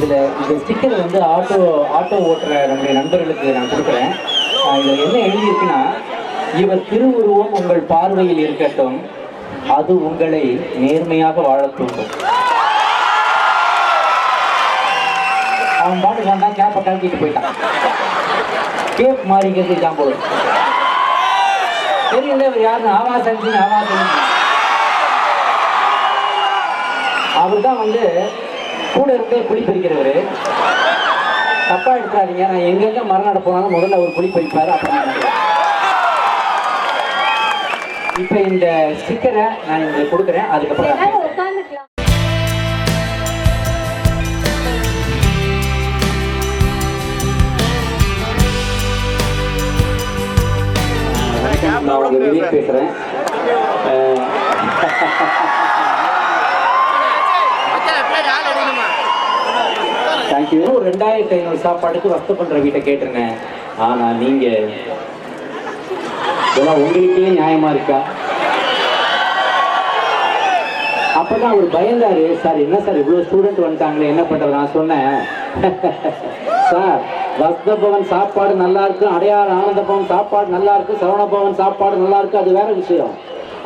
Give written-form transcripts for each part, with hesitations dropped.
இதில் இந்த ஸ்டிக்கர் வந்து ஆட்டோ ஓட்டுற நம்முடைய நண்பர்களுக்கு நான் கொடுக்குறேன். இதில் என்ன எழுதியிருக்குன்னா, இவர் திருவுருவம் உங்கள் பார்வையில் இருக்கட்டும், அது உங்களை நேர்மையாக வாழ தூண்டும். அவன் பாட்டு வந்தான், கேப்பை கழட்டிட்டு போயிட்டான். கேப் மாறிக்கிறது இதான் போல தெரியல. இவர் யாருன்னு ஆவாசம் அவர் தான் வந்து கூட இருந்தே குழி பறிக்கிறவர். தப்பா எடுத்துறாதீங்க, நான் எங்கெங்க மறுநாடு போனாலும் முதல்ல அவர் குழி பறிப்பாரு. அப்படின்னு இப்ப இந்த ஸ்டிக்கரை நான் இங்க கொடுக்குறேன். அதுக்கப்புறம் நான் உங்க விவேக் பேசுறேன். தேங்க்யூ. 2500 சாப்பாடுக்கு வசதி பண்ற வீட்டை கேட்டிருந்தேன். ஆனா நீங்க இதெல்லாம் உங்களுக்கே நியாயமா இருக்கா? அப்பதான் அவர் பயந்தாரு. சார் என்ன சார் இவ்வளவு ஸ்டூடெண்ட் வந்துட்டாங்களே, என்ன பண்றது? நான் சொன்னேன், சார் வசந்த பவன் சாப்பாடு நல்லா இருக்கு, அடையாறு ஆனந்த பவன் சாப்பாடு நல்லா இருக்கு, சரவண பவன் சாப்பாடு நல்லா இருக்கு, அது வேற விஷயம்.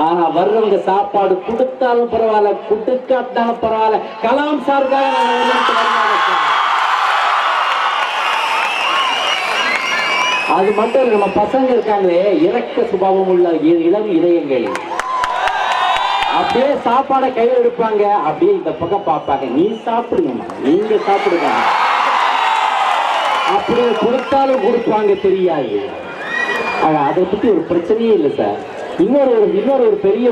ஆனா வர்றவங்க சாப்பாடு கொடுத்தாலும் பரவாயில்ல, கொடுக்காட்டாலும் பரவாயில்ல, கலாம் சாருக்காக அது மட்டும் நம்ம பசங்க இருக்காங்களே, இறக்க சுபாவம் உள்ள இளம் இதயங்கள், அப்படியே சாப்பாடை கையில் எடுப்பாங்க, அப்படியே இந்த பக்கம் பார்ப்பாங்க, நீ சாப்பிடுங்க, நீங்க சாப்பிடுங்க, அப்படியே கொடுத்தாலும் கொடுப்பாங்க, தெரியாது. அதை பத்தி ஒரு பிரச்சனையே இல்லை சார். இன்னொரு ஒரு பெரிய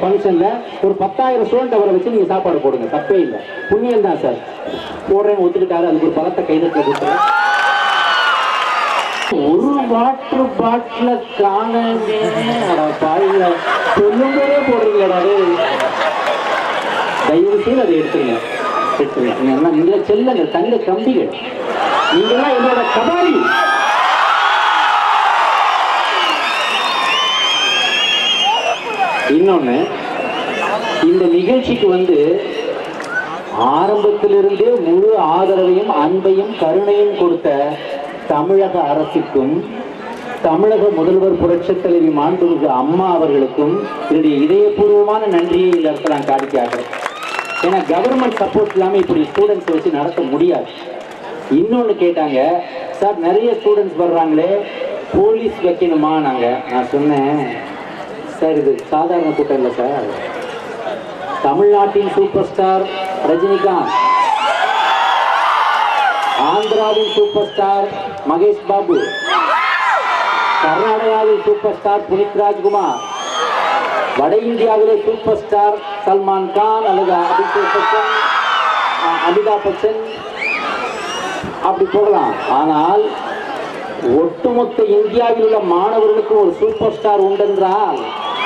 ஃபங்க்ஷன்ல ஒரு 10,000 ஸ்டூடெண்ட் அவரை வச்சு நீங்க சாப்பாடு போடுங்க, தப்பே இல்லை, புண்ணியம் தான் சார். போடுறேன் ஒத்துக்கிட்டாரு, அதுக்கு ஒரு பலத்தை கைதட்டில் கொடுத்துரு. ஒரு வாட்டர் பாட்டில காணவே பாயில சொல்லும்போதே போடுறீங்களா? தயவு செய்து அதை எடுத்துருங்க. நீங்க செல்லுங்க, தங்க கம்பிகள், நீங்களாம் என்னோட கபாலி. இன்னொன்னு, இந்த நிகழ்ச்சிக்கு வந்து ஆரம்பத்திலிருந்தே முழு ஆதரவையும் அன்பையும் கருணையும் கொடுத்த தமிழக அரசுக்கும் தமிழக முதல்வர் புரட்சித் தலைவி மாண்புமிகு அம்மா அவர்களுக்கும் என்னுடைய இதயபூர்வமான நன்றியை இந்த இடத்துல நான் காணிக்காகிறேன். ஏன்னா கவர்மெண்ட் சப்போர்ட் இல்லாமல் இப்படி ஸ்டூடெண்ட்ஸ் வச்சு நடத்த முடியாது. இன்னொன்று கேட்டாங்க, சார் நிறைய ஸ்டூடெண்ட்ஸ் வர்றாங்களே, போலீஸ் வைக்கணுமா? நான் சொன்னேன், சார் இது சாதாரண கூட்டம் இல்லை சார். தமிழ்நாட்டின் சூப்பர் ஸ்டார் ரஜினிகாந்த், ஆந்திராவின் சூப்பர் ஸ்டார் மகேஷ் பாபு, கர்நாடகாவில் சூப்பர் ஸ்டார் புனித் ராஜ்குமார், வட இந்தியாவிலே சூப்பர் ஸ்டார் சல்மான் கான் அல்லது அமிதாப் பச்சன், அப்படி போகலாம். ஆனால் ஒட்டுமொத்த இந்தியாவில் உள்ள மாணவர்களுக்கு ஒரு சூப்பர் ஸ்டார் உண்டென்றால்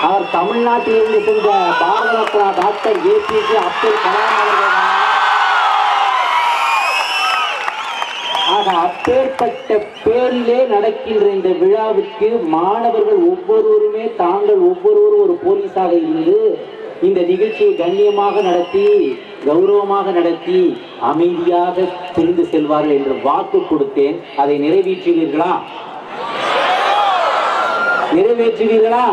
அவர் தமிழ்நாட்டில் இருந்து சென்ற பாரத ரத்னா டாக்டர் ஏபிஜே அப்துல் கலாம் அவர்கள். ஆக அப்பேற்பட்ட பேரிலே நடக்கின்ற இந்த விழாவுக்கு மாணவர்கள் ஒவ்வொருவருமே தாங்கள் ஒவ்வொருவரும் ஒரு போலீஸாக இருந்து இந்த நிகழ்ச்சியை கண்ணியமாக நடத்தி கௌரவமாக நடத்தி அமைதியாக பிரிந்து செல்வார்கள் என்று வாக்கு கொடுத்தேன். அதை நிறைவேற்றுவீர்களா? நிறைவேற்றுவீர்களா?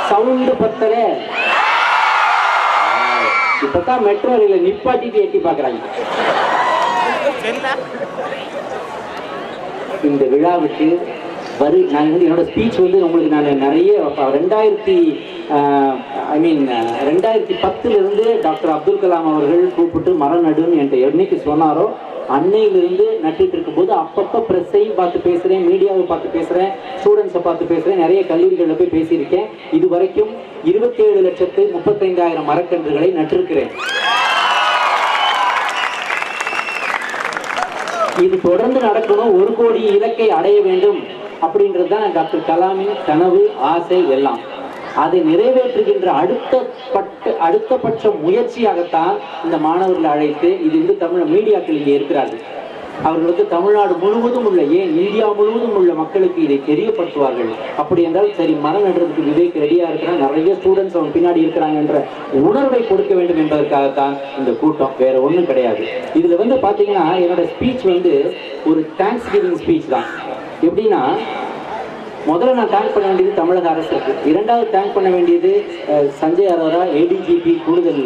சவுண்டு பத்தல. இப்பதான் மெட்ரோ ரயில நிப்பாட்டிட்டு எட்டி பார்க்கறாங்க. இந்த விழாவுக்கு நான் என்னோட ஸ்பீச் வந்து உங்களுக்கு நான் நிறைய 2010 டாக்டர் அப்துல் கலாம் அவர்கள் கூப்பிட்டு மரம் நடுன்னு என்கிட்ட என்னைக்கு சொன்னாரோ அன்னையிலிருந்து நட்டுட்டு இருக்கும்போது அப்பப்போ ப்ரெஸ்ஸையும் பார்த்து பேசுகிறேன், மீடியாவை பார்த்து பேசுகிறேன், ஸ்டூடெண்ட்ஸை பார்த்து பேசுகிறேன், நிறைய கல்லூரிகளில் போய் பேசியிருக்கேன். இது வரைக்கும் 27,35,000 மரக்கன்றுகளை நட்டிருக்கிறேன். இது தொடர்ந்து நடக்கணும், 1 கோடி இலக்கை அடைய வேண்டும் அப்படின்றது தான் டாக்டர் கலாமின் கனவு, ஆசை எல்லாம். அதை நிறைவேற்றுகின்ற அடுத்தபட்ச முயற்சியாகத்தான் இந்த மாணவர்களை அழைத்து இது தமிழ் மீடியாக்கள் இங்கே இருக்கிறார்கள். அவர்களுக்கு தமிழ்நாடு முழுவதும் உள்ள, ஏன் இந்தியா முழுவதும் உள்ள மக்களுக்கு இதை தெரியப்படுத்துவார்கள். அப்படி என்றால் சரி, மரம் நடுறதுக்கு விவேக் ரெடியா இருக்கிறான், நிறைய ஸ்டூடெண்ட்ஸ் அவன் பின்னாடி இருக்கிறாங்க என்ற உணர்வை கொடுக்க வேண்டும் என்பதற்காகத்தான் இந்த கூட்டம், வேற ஒன்றும் கிடையாது. இதுல பாத்தீங்கன்னா என்னோட ஸ்பீச் ஒரு தேங்க்ஸ் கிவிங் ஸ்பீச் தான். எப்படின்னா, முதல்ல நான் தேங்க் பண்ண வேண்டியது தமிழக அரசுக்கு, இரண்டாவது தேங்க் பண்ண வேண்டியது சஞ்சய் அரோரா ஏடிஜிபி, கூடுதல்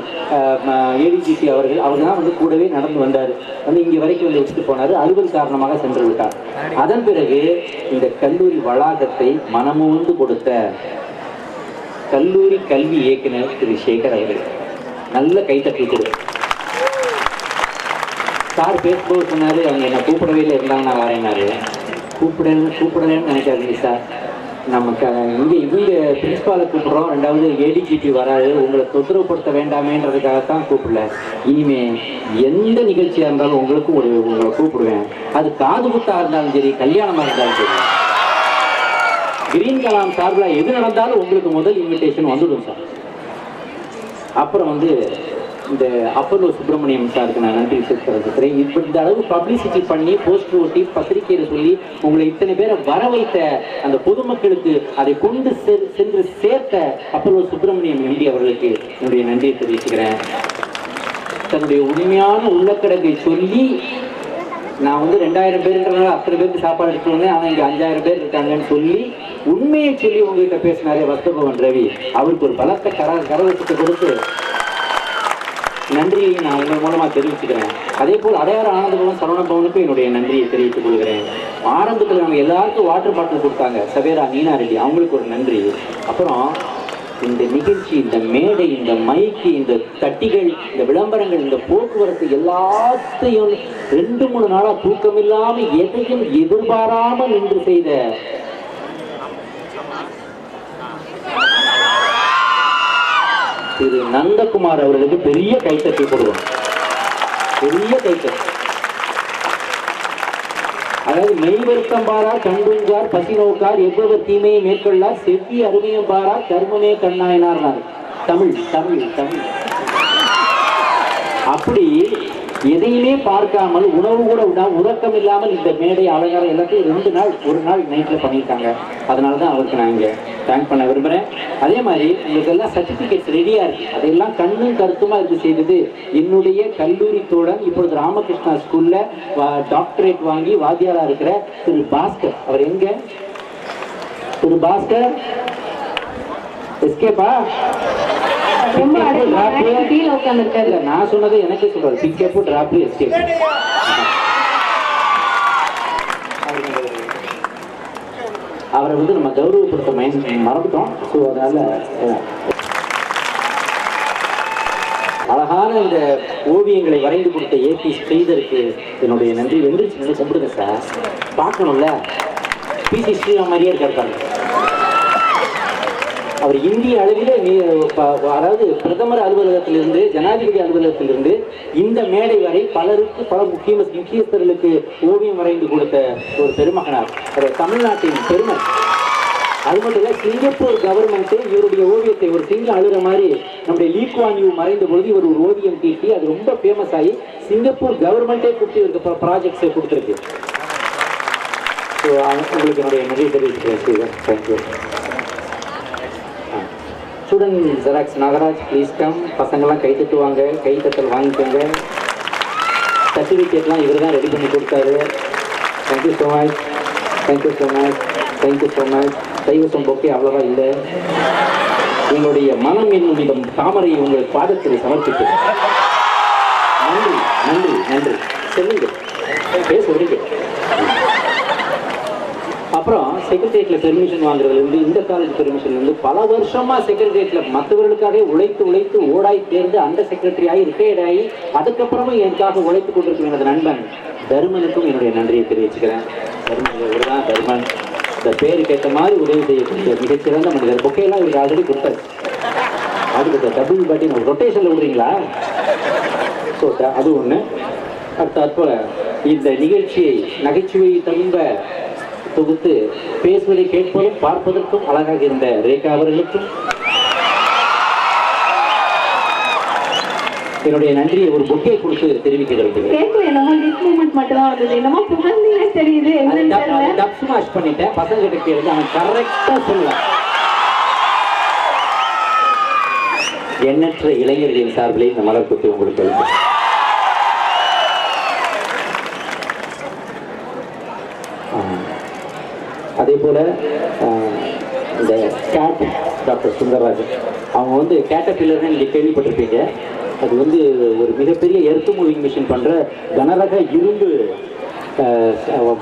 ஏடிஜிபி அவர்கள் தான் கூடவே நடந்து வந்தார், இங்கே வரைக்கும் வச்சுட்டு போனார், அலுவல் காரணமாக சென்று விட்டார். அதன் பிறகு இந்த கல்லூரி வளாகத்தை மனமுந்து கொடுத்த கல்லூரி கல்வி இயக்குனர் திரு சேகர் அவர்கள் நல்ல கைத்தட்டி கொடு. சார் பேசும்போது சொன்னாரு, அவங்க என்னை கூப்பிடவே இல்லை, இருந்தாங்க நான் வரேன்னாரு. கூப்பிடலன்னு நினைக்காதீங்க சார், நமக்கு இங்கே இவங்க பிரின்ஸ்பாலை கூப்பிட்றோம், ரெண்டாவது ஏடிஜிபி வராது, உங்களை தொந்தரவுப்படுத்த வேண்டாமேன்றதுக்காகத்தான் கூப்பிடல. இனிமே எந்த நிகழ்ச்சியாக இருந்தாலும் உங்களுக்கும் உங்களை கூப்பிடுவேன். அது காது குத்தாக இருந்தாலும் சரி, கல்யாணமாக இருந்தாலும் சரி, கிரீன் கலாம் சார்பில் எது நடந்தாலும் உங்களுக்கு முதல் இன்விடேஷன் வந்துடும் சார். அப்புறம் இந்த அப்பல்லோ சுப்பிரமணியம் சாருக்கு நான் நன்றி செலுத்துறேன். இப்போ இந்த அளவு பப்ளிசிட்டி பண்ணி, போஸ்டர் ஒட்டி, பத்திரிகையில் சொல்லி உங்களை இத்தனை பேரை வர வைத்த அந்த பொதுமக்களுக்கு அதை கொண்டு சென்று சேர்த்த அப்பல்லோ சுப்பிரமணியம் எம்பி அவர்களுக்கு என்னுடைய நன்றியை தெரிவிச்சுக்கிறேன். தன்னுடைய உண்மையான உள்ளக்கடங்கை சொல்லி, நான் 2000 பேருன்றதுனால அத்தனை பேருக்கு சாப்பாடு எடுத்துட்டு வந்தேன், ஆனால் இங்கே 5000 பேர் இருக்காங்கன்னு சொல்லி உண்மையை சொல்லி உங்ககிட்ட பேசினாரே வஸ்தபவன் ரவி, அவருக்கு ஒரு பலத்த கரவசத்தை கொடுத்து நன்றியை நான் உங்கள் மூலமாக தெரிவிச்சுக்கிறேன். அதே போல் அடையாறு ஆனந்தபவன் சரவணபவனுக்கும் என்னுடைய நன்றியை தெரிவித்துக் கொள்கிறேன். ஆரம்பத்தில் நம்ம எல்லாருக்கும் வாட்டர் பாட்டில் கொடுத்தாங்க, சவேரா நீனா ரெட்டி, அவங்களுக்கு ஒரு நன்றி. அப்புறம் இந்த நிகழ்ச்சி, இந்த மேடை, இந்த மைக்கு, இந்த தட்டிகள், இந்த விளம்பரங்கள், இந்த போக்குவரத்து எல்லாத்தையும் 2-3 நாளாக தூக்கமில்லாமல் எதையும் எதிர்பாராமல் நின்று செய்த திரு நந்தகுமார் அவர்களுக்கு பெரிய கைத்தட்டி கொடுக்கும். பெரிய கைத்தட்டி. அதாவது மெய் வருத்தம் பாரார், கண்டுஞ்சார், பசி நோக்கார், எவ்வளவு தீமையை மேற்கொள்ளார், செவ்வி அருமையம் பாரார், கர்மமே கண்ணாயினார். தமிழ் தமிழ் தமிழ். அப்படி எதையுமே பார்க்காமல், உணவு கூட உறக்கம் இல்லாமல் இந்த மேடை அலங்காரம் எல்லாத்தையும் 2 நாள், 1 நாள் நைட்ல பண்ணியிருக்காங்க. அதனால தான் அவருக்கு நான் இங்கே தேங்க் பண்ண விரும்புகிறேன். அதே மாதிரி உங்களுக்கு எல்லாம் சர்டிஃபிகேட்ஸ் ரெடியாக இருக்கு, அதையெல்லாம் கண்ணும் கருத்துமா இது செய்தது என்னுடைய கல்லூரி தோழன், இப்பொழுது ராமகிருஷ்ணா ஸ்கூல்ல டாக்டரேட் வாங்கி வாத்தியாரா இருக்கிற திரு பாஸ்கர். அவர் எங்க திரு பாஸ்கர்? எஸ்கேப்பா? நான் சொன்னது எனக்கே சொல்றாரு, பிக்கப் டிராப் எஸ்கேப். அவரை நம்ம கௌரவப்படுத்த மறந்துட்டோம். ஸோ அதனால அழகான இந்த ஓவியங்களை வரைந்து கொடுத்த ஏபி ஸ்ரீதருக்கு என்னுடைய நன்றி. வெந்திரிச்சு கும்பிடுங்க சார், பார்க்கணும்ல. பிசி ஸ்ரீராம் மாதிரியே இருக்காரு. அவர் இந்திய அளவில், அதாவது பிரதமர் அலுவலகத்திலிருந்து, ஜனாதிபதி அலுவலகத்திலிருந்து இந்த மேடை வரை பலருக்கு, பல முக்கியஸ்தர்களுக்கு ஓவியம் வரைந்து கொடுத்த ஒரு பெருமகனார், தமிழ்நாட்டின் பெருமை. அது மட்டும் இல்லை, சிங்கப்பூர் கவர்மெண்ட்டு இவருடைய ஓவியத்தை ஒரு சிங்கம் அழுகிற மாதிரி நம்முடைய லீ குவான் யூ மறைந்த பொழுது இவர் ஒரு ஓவியம் தீட்டி அது ரொம்ப ஃபேமஸ் ஆகி சிங்கப்பூர் கவர்மெண்ட்டே கொடுத்து இவருக்கு ப்ராஜெக்ட்ஸை கொடுத்துருக்கு. ஸோ உங்களுக்கு என்னுடைய நன்றி தெரிவிக்கிறேன். Thank you. Student xerox Nagaraj, please come. பசங்கள்லாம் கை தட்டுவாங்க, கை தட்டல் வாங்கிக்கோங்க. சர்டிஃபிகேட்லாம் இவர் தான் ரெடி பண்ணி கொடுத்தாரு. Thank you so much, thank you so much, thank you so much. கைவசம் போக்கே அவ்வளவா இல்லை. உங்களுடைய மனம் என்னுடைய தாமரையை உங்கள் பாதத்தில் சமர்ப்பித்து நன்றி நன்றி நன்றி சொல்லுங்க, பேச விடுங்க. அப்புறம் செக்ரட்டரியேட்டில் பெர்மிஷன் வாங்குறதுலேருந்து, இந்த காலேஜ் பெர்மிஷன்லேருந்து பல வருஷமாக செக்ரட்டரியேட்டில் மற்றவர்களுக்காக உழைத்து ஓடாய் தேர்ந்து அந்த செக்ரட்டரியாகி ரிட்டையர்ட் ஆகி அதுக்கப்புறமும் எனக்காக உழைத்து கொண்டிருக்கும் எனது நண்பன் தர்மனுக்கும் என்னுடைய நன்றியை தெரிவிச்சுக்கிறேன். தர்மன் இவர் தான். தர்மன் இந்த பேருக்கு ஏற்ற மாதிரி உதவி செய்யக்கூடிய மிகச்சிறந்த மனிதர். பொக்கையெல்லாம் இவருக்கு ஆல்ரெடி கொடுத்தாரு. அதுக்கு டபுள் பாட்டி ரொட்டேஷனில் விடுறீங்களா? ஸோ அது ஒன்று. அடுத்த இந்த நிகழ்ச்சியை நகைச்சுவை தகுந்த தொகுத்து பேசுவதை கேட்பதும் பார்ப்பதற்கும் அழகாக இருந்த ரேகா அவர்களுக்கும், என்னுடைய நன்றியை ஒரு பொக்கே கொடுத்து தெரிவிக்க விரும்புகிறேன். கேட்கல என்னமோ டிஸ் மூமெண்ட் மட்டும் தான் வந்தது. என்னமோ புகழ்ந்தீங்க தெரியுது. என்னன்னு தெரியல. டப் ஸ்மாஷ் பண்ணிட்டேன். பசங்க கிட்ட கேளுங்க, அவன் கரெக்டா சொல்லுவான். எண்ணற்ற இளைஞர்களின் சார்பிலே இந்த மலர் கொத்து உங்களுக்கு அதே போல இந்த கேட் டாக்டர் சுந்தரராஜன் அவங்க வந்து கேட்டபில்லர்னு நீங்கள் கேள்விப்பட்டிருப்பீங்க. அது வந்து ஒரு மிகப்பெரிய எர்த் மூவிங் மிஷின் பண்ணுற கனரக இரும்பு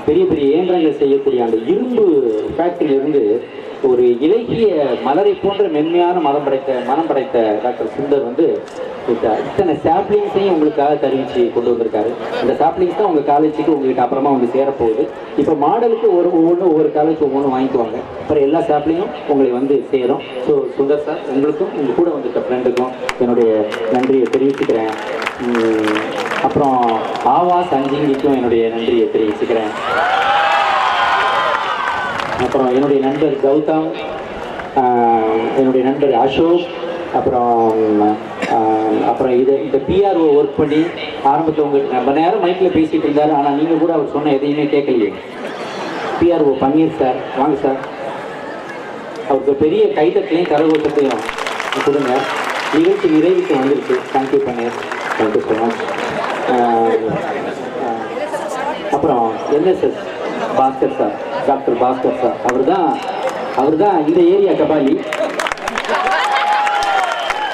பெரிய பெரிய இயந்திரங்கள் செய்யக்கூடிய அந்த இரும்பு ஃபேக்டரியிலிருந்து ஒரு இலக்கிய மலரை போன்ற மென்மையான மனம் படைத்த டாக்டர் சுந்தர் வந்து இத்தனை சாப்ளிங்ஸையும் உங்களுக்காக தெரிவித்து கொண்டு வந்திருக்காரு. இந்த சாப்ளிங்ஸ் தான் உங்கள் காலேஜுக்கு உங்கள்கிட்ட அப்புறமா வந்து சேரப்போகுது. இப்போ மாடலுக்கு ஒவ்வொரு காலேஜ் ஒவ்வொன்று வாங்கிக்குவாங்க. அப்புறம் எல்லா சாப்ளிங்கும் உங்களை வந்து சேரும். ஸோ சுந்தர் சார், உங்களுக்கும் உங்கள் கூட வந்துட்ட ஃப்ரெண்டுக்கும் என்னுடைய நன்றியை தெரிவிச்சுக்கிறேன். அப்புறம் ஆவா சஞ்சிங்கிக்கும் என்னுடைய நன்றியை தெரிவிச்சுக்கிறேன். அப்புறம் என்னுடைய நண்பர் கௌதம், என்னுடைய நண்பர் அசோக், அப்புறம் இந்த பிஆர்ஓ ஒர்க் பண்ணி ஆரம்பத்தில் உங்களுக்கு ரொம்ப நேரம் மைக்கில் பேசிகிட்டு இருந்தார். ஆனால் நீங்கள் கூட அவர் சொன்ன எதையுமே கேட்கலையே. பிஆர்ஓ பன்னீர் சார், வாங்க சார். அவருக்கு பெரிய கைத்தட்டலையும் கரகோட்டத்தையும் கொடுங்க. நிகழ்ச்சி நிறைவுக்கு வந்துருக்கு. Thank you Panneer, thank you so much. அப்புறம் NSS Bhaskar sir, doctor Bhaskar sir, அவர் தான் இந்த ஏரியா கபாலி.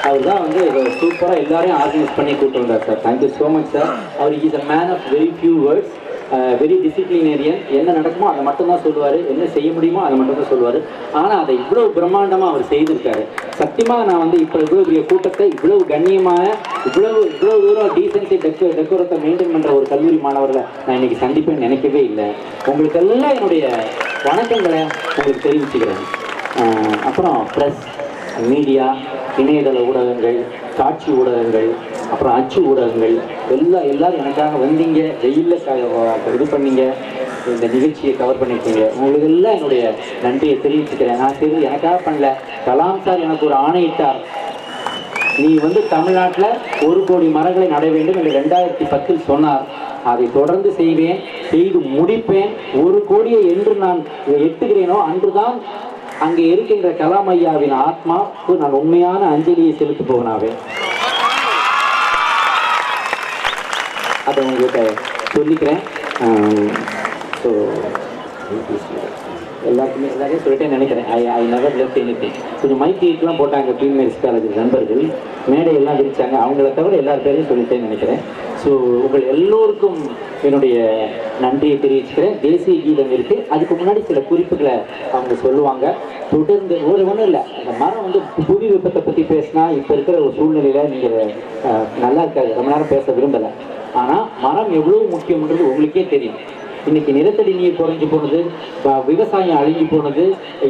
அவர் தான் வந்து சூப்பராக எல்லாரையும் ஆர்கனைஸ் பண்ணி கூப்பிட்டு வந்தார் sir. Thank you so much sir. He is a man of very few words, very disciplinarian. என்ன நடக்குமோ அதை மட்டும்தான் சொல்லுவார், என்ன செய்ய முடியுமோ அதை மட்டும்தான் சொல்லுவார். ஆனால் அதை இவ்வளோ பிரம்மாண்டமாக அவர் செய்திருக்காரு. சத்தியமாக நான் வந்து இப்போ இவ்வளோ பெரிய கூட்டத்தை இவ்வளவு கண்ணியமாக இவ்வளோ தூரம் டீசென்சி டெக்கோரத்தை மெயின்டைன் பண்ணுற ஒரு கல்லூரி மாணவர்களை நான் இன்னைக்கு சந்திப்பேன்னு நினைக்கவே இல்லை. உங்களுக்கெல்லாம் என்னுடைய வணக்கங்களை உங்களுக்கு தெரிவிச்சுக்கிறேன். அப்புறம் ப்ரெஸ், மீடியா, இணையதள ஊடகங்கள், காட்சி ஊடகங்கள், அப்புறம் அச்சு ஊடகங்கள் எல்லாரும் எனக்காக வந்தீங்க, வெயிலில் இது பண்ணீங்க, இந்த நிகழ்ச்சியை கவர் பண்ணியிருக்கீங்க. உங்களுக்கு எல்லாம் என்னுடைய நன்றியை தெரிவிச்சுக்கிறேன். நான் எனக்காக பண்ணல, கலாம் சார் எனக்கு ஒரு ஆணையிட்டார். நீ வந்து தமிழ்நாட்டில் 1 கோடி மரங்களை நட வேண்டும் என்று 2010 சொன்னார். அதை தொடர்ந்து செய்வேன், செய்து முடிப்பேன். 1 கோடியை என்று நான் எட்டுகிறேனோ அன்றுதான் அங்கே இருக்கின்ற கலாம் ஐயாவின் ஆத்மாவுக்கு நான் உண்மையான அஞ்சலியை செலுத்த போவனாவே. அதை உங்கள்கிட்ட சொல்லிக்கிறேன். ஸோ எல்லாரையும் சொல்லிட்டே நினைக்கிறேன். I never left anything. கொஞ்சம் மைக்கெலாம் போட்டாங்க ப்ரீமியர்ஸ் காலேஜ் நண்பர்கள், மேடையெல்லாம் விரிச்சாங்க. அவங்கள தவிர எல்லார் பேரையும் சொல்லிட்டே நினைக்கிறேன். ஸோ உங்கள் எல்லோருக்கும் என்னுடைய நன்றியை தெரிவிச்சுக்கிறேன். தேசிய கீதம் இருக்குது, அதுக்கு முன்னாடி சில குறிப்புகளை அவங்க சொல்லுவாங்க. தொடர்ந்து ஒன்றும் இல்லை, அந்த மரம் வந்து புவி வெப்பத்தை பற்றி பேசினா இப்போ இருக்கிற ஒரு சூழ்நிலையில் நீங்கள் நல்லா இருக்காது, ரொம்ப நேரம் பேச விரும்பலை. ஆனால் மரம் எவ்வளோ முக்கியம்ன்றது உங்களுக்கே தெரியும். இன்னைக்கு நிலத்தடி நீர் குறைஞ்சி போனது, விவசாயம் அழிஞ்சு போனது,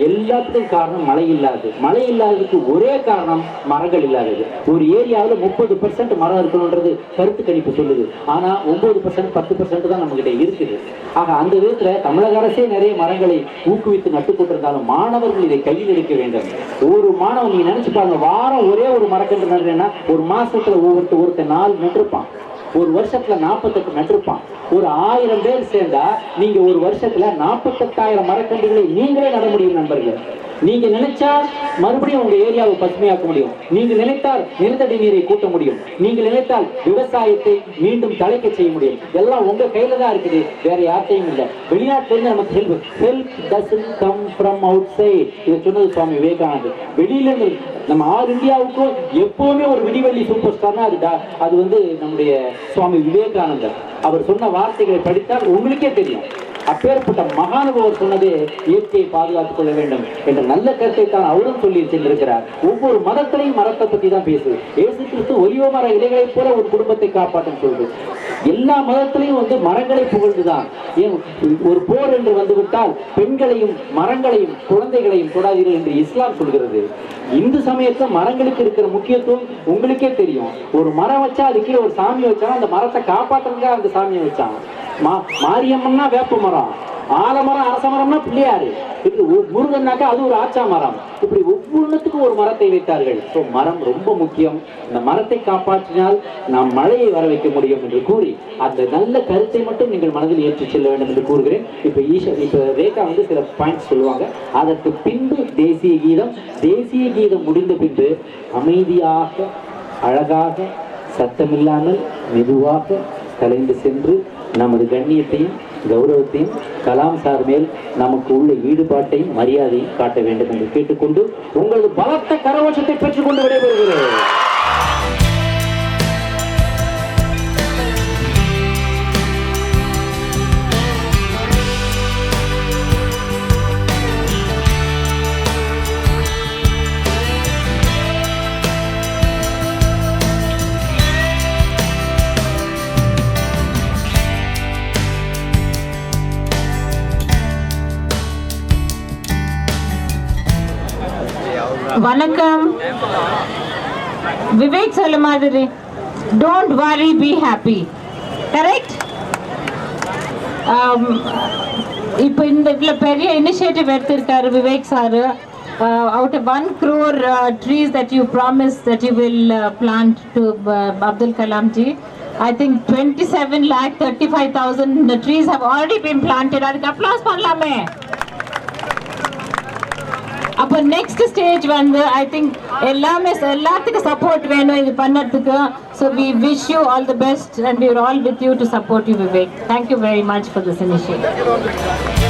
எல்லாத்துக்கும் காரணம் மழை இல்லாததுக்கு ஒரே காரணம் மரங்கள் இல்லாதது. ஒரு ஏரியாவில் 30% மரம் இருக்கணுன்றது கருத்து கணிப்பு சொல்லுது. ஆனால் 9%, 10% தான் நம்மகிட்ட இருக்குது. ஆக அந்த விதத்தில் தமிழக அரசே நிறைய மரங்களை ஊக்குவித்து நட்டுக்கொண்டிருந்தாலும் மாணவர்கள் இதை கையில் எடுக்க வேண்டும். ஒரு மாணவன் நீங்க நினைச்சு பாருங்க, வாரம் ஒரே ஒரு மரக்கன்று நடுறேன்னா ஒரு மாசத்துல ஒருத்தர் 4 நட்டுருப்பான், ஒரு வருஷத்துல 48 நட்டிருப்பான். ஒரு 1000 பேர் சேர்ந்தா நீங்க ஒரு வருஷத்துல 48,000 மரக்கன்றுகளை நீங்களே நட முடியும் நண்பர்கள். நீங்க நினைச்சா மறுபடியும் உங்க ஏரியாவை பசுமையாக்க முடியும். நீங்க நினைத்தால் நிலத்தடி நீரை கூட்ட முடியும். நீங்க நினைத்தால் விவசாயத்தை மீண்டும் தலைக்க செய்ய முடியும். எல்லாம் உங்க கையில தான் இருக்குது, வேற யார்ட்டையும் இல்லை. வெளிநாட்டுல இருந்து நமக்கு help doesn't come from outside. இதை சொன்னது சுவாமி விவேகானந்தர். வெளியில இருந்து நம்ம ஆல் இந்தியாவுக்கும் எப்பவுமே ஒரு விடிவெள்ளி சூப்பர் ஸ்டார்னா அது வந்து நம்முடைய சுவாமி விவேகானந்தர். அவர் சொன்ன வார்த்தைகளை படித்தால் உங்களுக்கே தெரியும். அப்பேற்பட்ட மகானுபவர் சொன்னதே இயற்கையை பாதுகாத்துக் கொள்ள வேண்டும் என்ற நல்ல கருத்தை தான் அவரும் சொல்லி சென்றிருக்கிறார். ஒவ்வொரு மதத்திலையும் மரத்தை பத்தி தான் பேசுது. இயேசு கிறிஸ்து ஒலிவ மர இலைகளை போல ஒரு குடும்பத்தை காப்பாற்றும் சொல்லுது. எல்லா மதத்திலையும் வந்து மரங்களை புகழ்ந்துதான். ஒரு போர் என்று வந்துவிட்டால் பெண்களையும் மரங்களையும் குழந்தைகளையும் தொடாதீர்கள் என்று இஸ்லாம் சொல்கிறது. இந்து சமயத்தில் மரங்களுக்கு இருக்கிற முக்கியத்துவம் உங்களுக்கே தெரியும். ஒரு மரம் வச்சா அதுக்கே ஒரு சாமி வச்சா அந்த மரத்தை காப்பாற்றுறதுக்காக அந்த சாமியை வச்சாங்க. மாரியம்மன்னா வேப்ப மரம், ஆலமரம், அரச மரம்னா பிள்ளையாரு, இப்படி முருகன்னாக்கா அது ஒரு ஆச்சா மரம். இப்படி ஒவ்வொன்றுத்துக்கும் ஒரு மரத்தை வைத்தார்கள். ஸோ மரம் ரொம்ப முக்கியம். இந்த மரத்தை காப்பாற்றினால் நாம் மழையை வர வைக்க முடியும் என்று கூறி அந்த நல்ல கருத்தை மட்டும் நீங்கள் மனதில் ஏற்றி செல்ல வேண்டும் என்று கூறுகிறேன். இப்போ ரேகா வந்து சில பாயிண்ட்ஸ் சொல்லுவாங்க. அதற்கு பின்பு தேசிய கீதம். தேசிய கீதம் முடிந்த பின்பு அமைதியாக அழகாக சத்தமில்லாமல் மெதுவாக கலைந்து சென்று நமது கண்ணியத்தையும் கௌரவத்தையும் கலாம் சார் மேல் நமக்கு உள்ள ஈடுபாட்டையும் மரியாதையும் காட்ட வேண்டும் என்று கேட்டுக்கொண்டு உங்களது பலத்த கரகோஷத்தை பெற்றுக்கொண்டு விடைபெறுகிறேன். வணக்கம். விவேக் சொல்ல மாதிரி don't worry be happy, correct? இப்போ இந்த இவ்வளோ பெரிய இனிஷியேட்டிவ் எடுத்திருக்காரு Vivek sir. out of 1 crore trees that you promised that you will plant to Abdul Kalam ji, I think 27,35,000 trees have already been planted. அதுக்கு applause பண்ணலாமே. அப்போ நெக்ஸ்ட் ஸ்டேஜ் வந்து I think எல்லாத்துக்கும் சப்போர்ட் வேணும் இது பண்ணறதுக்கு. So we wish you all the best and we are all with you to support you Vivek. Thank you very much for this initiative.